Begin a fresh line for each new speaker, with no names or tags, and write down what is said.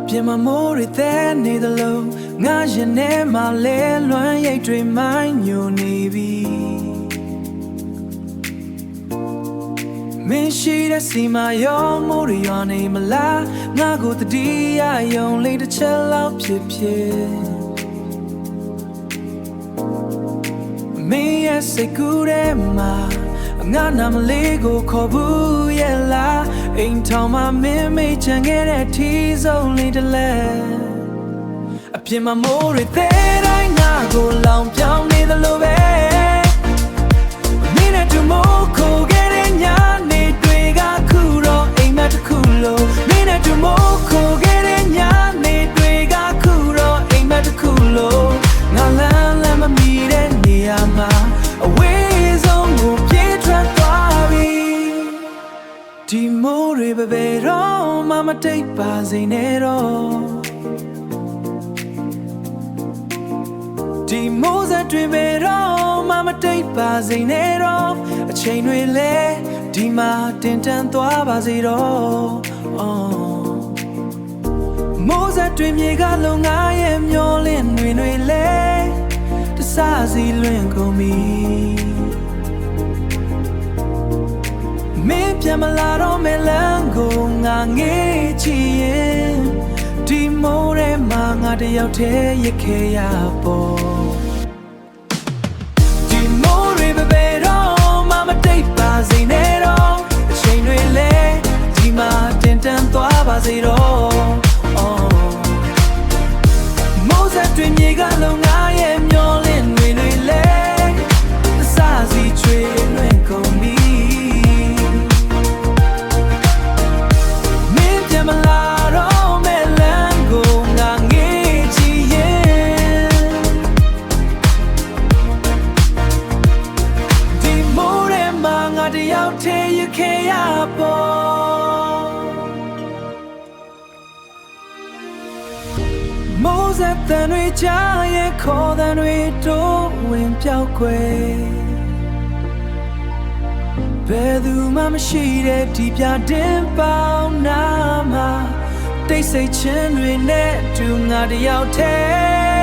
ပြင်မှာမိုးတွေသဲနေသလိုငါရင်ထဲမှာလဲလွမ်းရိတ်တွေမိုင်းညိုနေပြီမင်းရှိတဲ့စီမရောမိုးတွေရောနေမလားငါကိုတတိယယုံလေးတစ်ချက်လောက်ဖြစ်ဖြစ်မင်းရဲ့စိတ်ကူးထဲမှာငါနာမလေးကိုခေါ်ဘူးရဲ့လားအိမ်ထောင်မှာမင်းမေ့ချင်ခဲ့တဲ့ထီးစုံလေးတစ်လက်အပြင်မှာမိုးတွေသဲတိုင်းငါကိုလောင်ပြောင်းနေသလိုပဲမင်းနဲ့တူမိုးခိုခဲ့တဲ့ညနေတွေကခုတော့အိမ်မက်တစ်ခုလို့မင်းနဲ့တူမိုးခိုခဲ့တဲ့ညနေတွေကခုတော့အိမ်မက်တစ်ခုလို့ငါလမ်းမမီတဲ့နေရာမှာအဝေးဆုံးကိုပြေးထွက်သွားပြီဒီမိုးတွေပဲတော့မတိတ်ပါစေနဲ့တော့ဒီမိုးစက်တွေပဲတော့မတိတ်ပါစေနဲ့တော့အချိန်တွေလဲဒီမှာတင်တန်းသွားပါစေတော့မိုးစက်တွေမြေကလုံငါရဲ့မျောလင်းတွေလဲတစစီလွင့်ကုန်ပြီမင်းပြန်မလာတော့မဲလမ်းကိုငါငေးချီရင်ဒီမိုးထဲမှာငါတယောက်တည်းရခဲ့ရပေါ်ဒီမိုးတွေပဲတော့မတိတ်ပါစေနဲ့တော့အချိန်တွေလဲဒီမှာတင်တန်းသွားပါစေတော့မိုးစက်တွေမြေကလုံငါရဲ့မျောလင်းတွေလဲအစစီချွေလွင့်ကုန်ပြီတယောက်တည်းရခဲ့ရပေါ်မိုးစက်တန်တွေကြားရဲ့ခေါ်တန်တွေတိုးဝင်ပြောက်ခွဲဘယ်သူမှမရှိတဲ့ဒီပြတင်ပေါင်းနာမှာတိတ်ဆိတ်ခြင်းတွေနဲ့တူငါတယောက်တည်း